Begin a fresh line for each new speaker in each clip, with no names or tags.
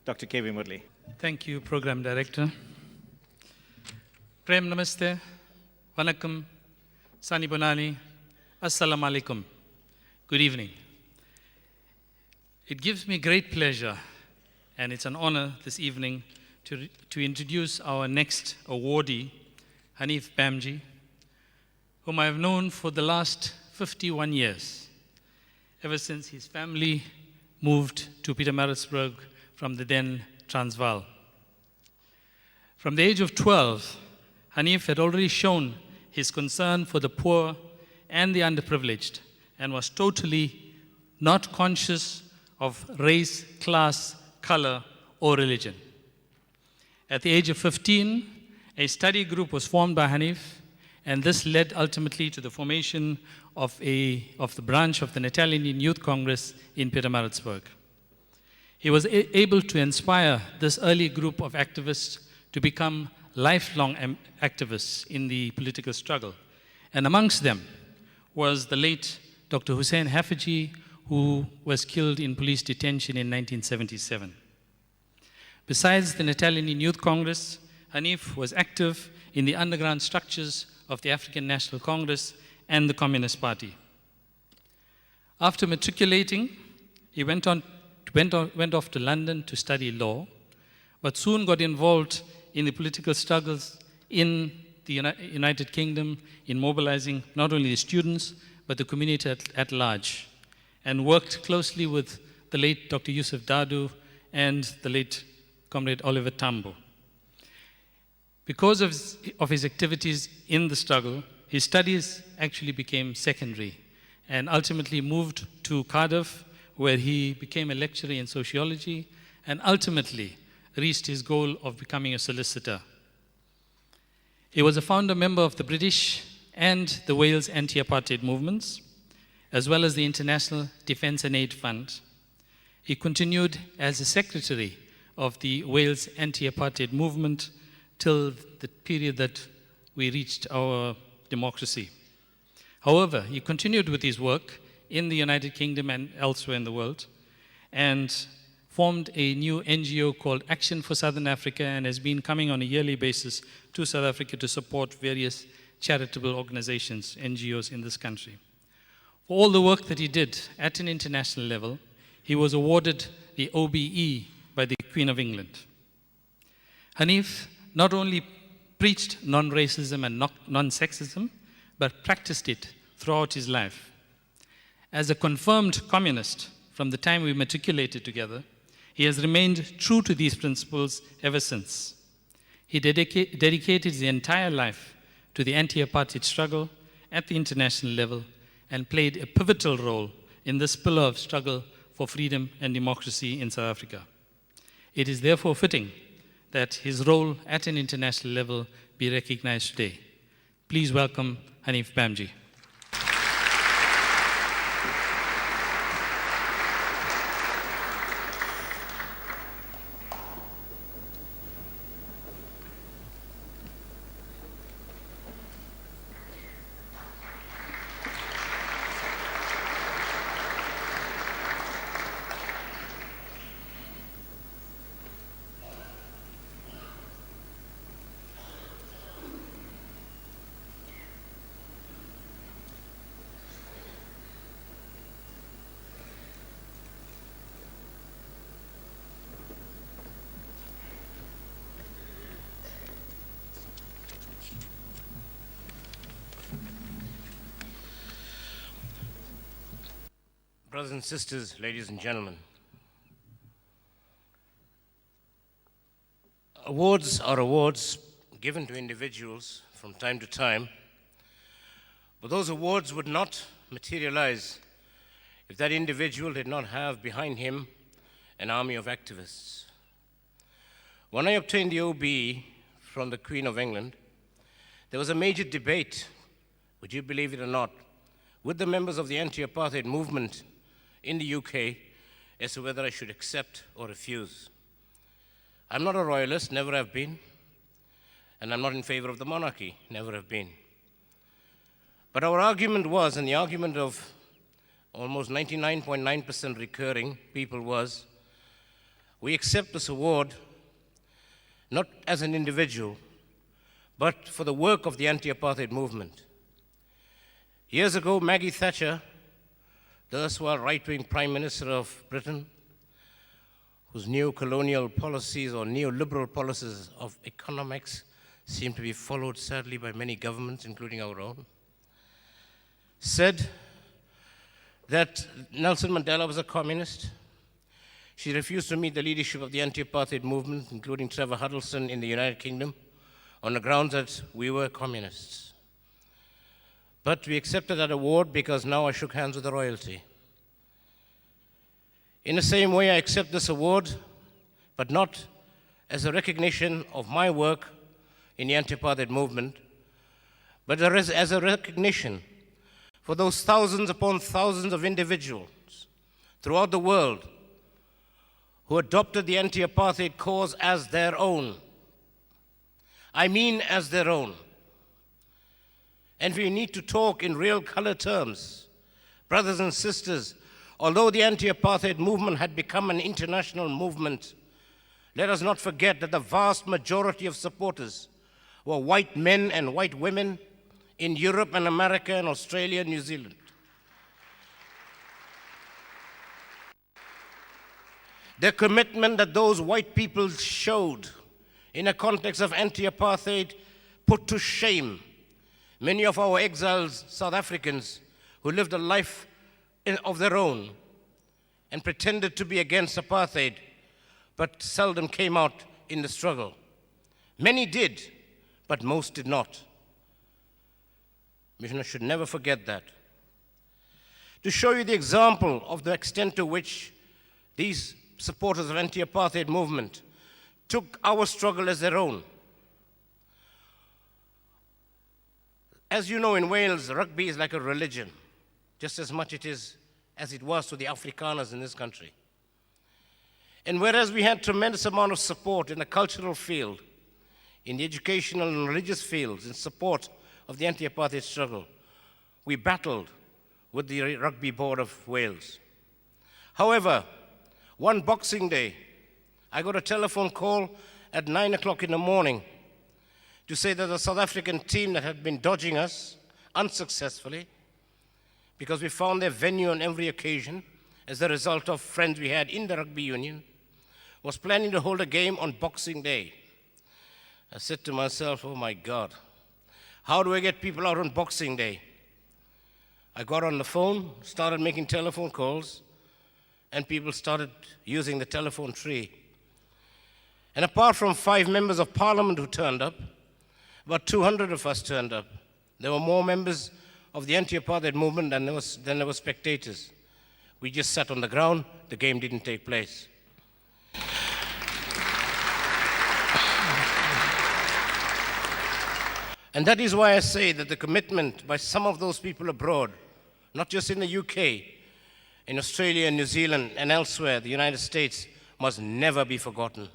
Dr. K.V. Murli.
Thank you, Program Director. Prem Namaste, Vanakkam, Sani Bonani, Assalamu Alaikum. Good evening. It gives me great pleasure, and it's an honor this evening to introduce our next awardee, Hanef Bhamjee, whom I have known for the last 51 years, ever since his family moved to Pietermaritzburg from the then Transvaal. From the age of 12, Hanef had already shown his concern for the poor and the underprivileged and was totally not conscious of race, class, color, or religion. At the age of 15, a study group was formed by Hanef, and this led ultimately to the formation of the branch of the Italian Youth Congress in Pietermaritzburg. He was able to inspire this early group of activists to become lifelong activists in the political struggle. And amongst them was the late Dr. Hussein Hafiji, who was killed in police detention in 1977. Besides the Italian Youth Congress, Hanef was active in the underground structures of the African National Congress and the Communist Party. After matriculating, he went off to London to study law, but soon got involved in the political struggles in the United Kingdom in mobilizing not only the students, but the community at large, and worked closely with the late Dr. Yusuf Dadu and the late Comrade Oliver Tambo. Because of his activities in the struggle, his studies actually became secondary and ultimately moved to Cardiff, where he became a lecturer in sociology and ultimately reached his goal of becoming a solicitor. He was a founder member of the British and the Wales anti-apartheid movements, as well as the International Defence and Aid Fund. He continued as a secretary of the Wales anti-apartheid movement till the period that we reached our democracy. However, he continued with his work in the United Kingdom and elsewhere in the world, and formed a new NGO called Action for Southern Africa, and has been coming on a yearly basis to South Africa to support various charitable organizations, NGOs in this country. For all the work that he did at an international level, he was awarded the OBE by the Queen of England. Hanef not only preached non-racism and non-sexism, but practiced it throughout his life. As a confirmed communist from the time we matriculated together, he has remained true to these principles ever since. He dedicated his entire life to the anti-apartheid struggle at the international level and played a pivotal role in this pillar of struggle for freedom and democracy in South Africa. It is therefore fitting that his role at an international level be recognized today. Please welcome Hanef Bhamjee.
Brothers and sisters, ladies and gentlemen, awards are awards given to individuals from time to time, but those awards would not materialize if that individual did not have behind him an army of activists. When I obtained the OBE from the Queen of England, there was a major debate, would you believe it or not, with the members of the anti-apartheid movement in the UK as to whether I should accept or refuse. I'm not a royalist, never have been, and I'm not in favor of the monarchy, never have been. But our argument was, and the argument of almost 99.9% recurring people was, We accept this award not as an individual, but for the work of the anti-apartheid movement. Years ago, Maggie Thatcher, the erstwhile right-wing Prime Minister of Britain, whose neo-colonial policies or neoliberal policies of economics seem to be followed sadly by many governments, including our own, said that Nelson Mandela was a communist. She refused to meet the leadership of the anti-apartheid movement, including Trevor Huddleston in the United Kingdom, on the grounds that we were communists. But we accepted that award because now I shook hands with the royalty. In the same way, I accept this award, but not as a recognition of my work in the anti-apartheid movement, but as a recognition for those thousands upon thousands of individuals throughout the world who adopted the anti-apartheid cause as their own. I mean as their own. And we need to talk in real color terms. Brothers and sisters, although the anti-apartheid movement had become an international movement, let us not forget that the vast majority of supporters were white men and white women in Europe and America and Australia and New Zealand. The commitment that those white people showed in a context of anti-apartheid put to shame many of our exiled South Africans who lived a life of their own and pretended to be against apartheid, but seldom came out in the struggle. Many did, but most did not. We should never forget that. To show you the example of the extent to which these supporters of anti-apartheid movement took our struggle as their own. As you know, in Wales, rugby is like a religion, just as much as it was to the Afrikaners in this country. And whereas we had tremendous amount of support in the cultural field, in the educational and religious fields, in support of the anti-apartheid struggle, we battled with the Rugby Board of Wales. However, one Boxing Day, I got a telephone call at 9 o'clock in the morning to say that the South African team that had been dodging us unsuccessfully, because we found their venue on every occasion as a result of friends we had in the rugby union, was planning to hold a game on Boxing Day. I said to myself, oh my God, how do I get people out on Boxing Day? I got on the phone, started making telephone calls, and people started using the telephone tree. And apart from 5 members of parliament who turned up, about 200 of us turned up. There were more members of the anti-apartheid movement than there were spectators. We just sat on the ground, the game didn't take place. And that is why I say that the commitment by some of those people abroad, not just in the UK, in Australia and New Zealand and elsewhere, the United States, must never be forgotten.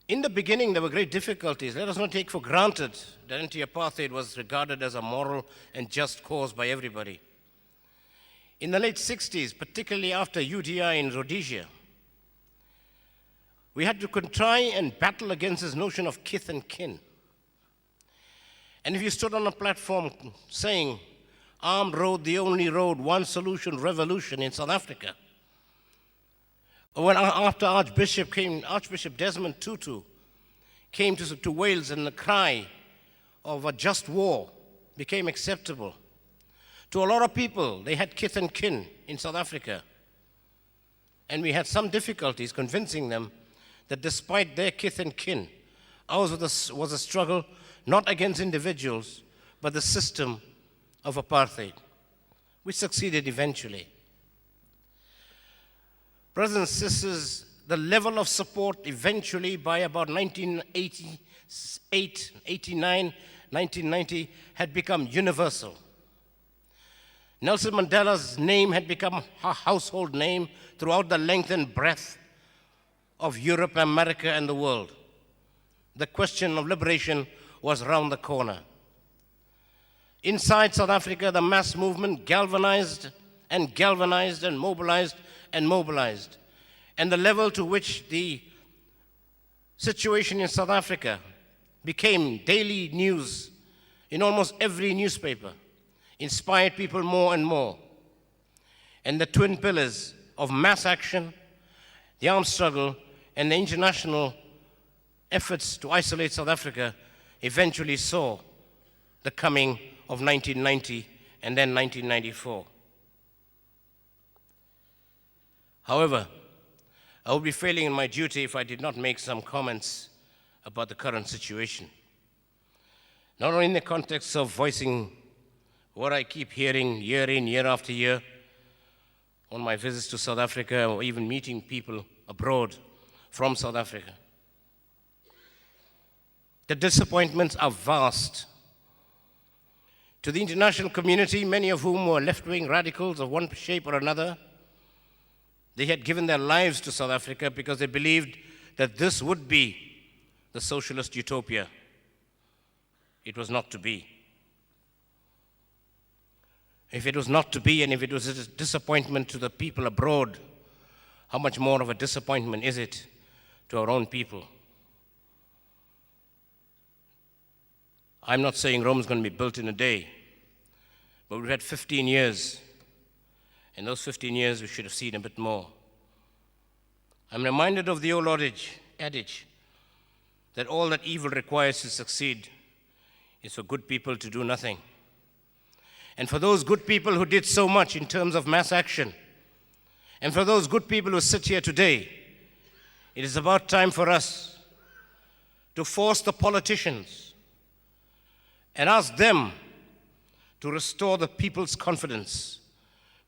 In the beginning, there were great difficulties. Let us not take for granted that anti-apartheid was regarded as a moral and just cause by everybody. In the late 60s, particularly after UDI in Rhodesia, we had to try and battle against this notion of kith and kin. And if you stood on a platform saying, armed road, the only road, one solution, revolution in South Africa, when after Archbishop Desmond Tutu came to Wales and the cry of a just war became acceptable, to a lot of people, they had kith and kin in South Africa. And we had some difficulties convincing them that despite their kith and kin, ours was a struggle not against individuals, but the system of apartheid. We succeeded eventually. Brothers and sisters, the level of support eventually by about 1988, 89, 1990 had become universal. Nelson Mandela's name had become a household name throughout the length and breadth of Europe, America, and the world. The question of liberation was round the corner. Inside South Africa, the mass movement galvanized and galvanized and mobilized and mobilized. And the level to which the situation in South Africa became daily news in almost every newspaper inspired people more and more. And the twin pillars of mass action, the armed struggle, and the international efforts to isolate South Africa eventually saw the coming of 1990 and then 1994. However, I would be failing in my duty if I did not make some comments about the current situation. Not only in the context of voicing what I keep hearing year in, year after year, on my visits to South Africa or even meeting people abroad from South Africa. The disappointments are vast. To the international community, many of whom were left-wing radicals of one shape or another, they had given their lives to South Africa because they believed that this would be the socialist utopia. It was not to be. If it was not to be, and if it was a disappointment to the people abroad, how much more of a disappointment is it to our own people? I'm not saying Rome is going to be built in a day, but we've had 15 years. In those 15 years, we should have seen a bit more. I'm reminded of the old adage that all that evil requires to succeed is for good people to do nothing. And for those good people who did so much in terms of mass action, and for those good people who sit here today, it is about time for us to force the politicians and ask them to restore the people's confidence,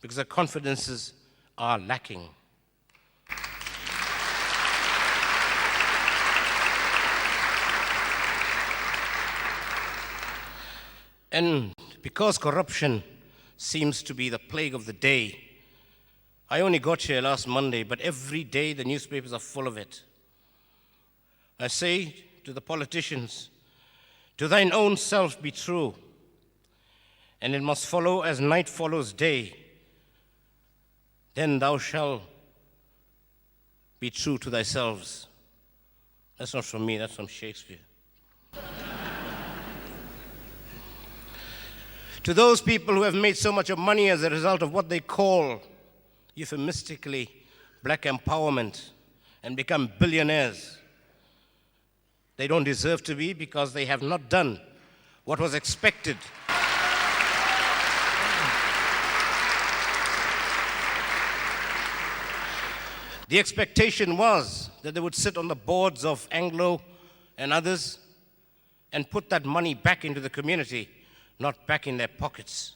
because their confidences are lacking. And because corruption seems to be the plague of the day, I only got here last Monday, but every day the newspapers are full of it. I say to the politicians, to thine own self be true, and it must follow as night follows day. Then thou shalt be true to thyself. That's not from me, that's from Shakespeare. To those people who have made so much of money as a result of what they call, euphemistically, black empowerment and become billionaires, they don't deserve to be because they have not done what was expected. The expectation was that they would sit on the boards of Anglo and others and put that money back into the community, not back in their pockets.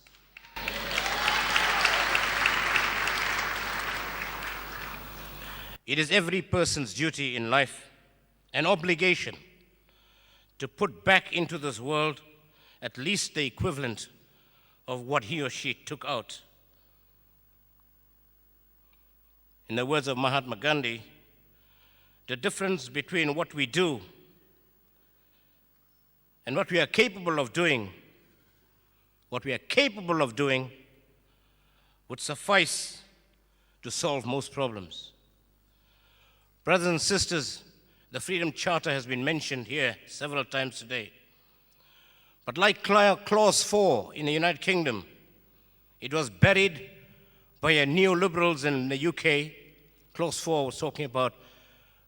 It is every person's duty in life, an obligation, to put back into this world at least the equivalent of what he or she took out. In the words of Mahatma Gandhi, the difference between what we do and what we are capable of doing, would suffice to solve most problems. Brothers and sisters, the Freedom Charter has been mentioned here several times today. But like Clause 4 in the United Kingdom, it was buried by neoliberals in the UK. Clause 4 was talking about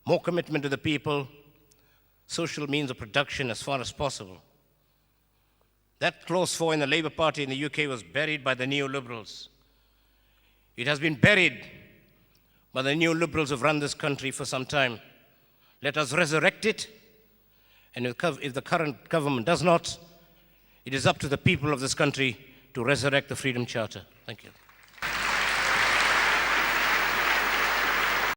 more commitment to the people, social means of production as far as possible. That Clause 4 in the Labour Party in the UK was buried by the neoliberals. It has been buried by the neoliberals who've run this country for some time. Let us resurrect it, and if the current government does not, it is up to the people of this country to resurrect the Freedom Charter. Thank you.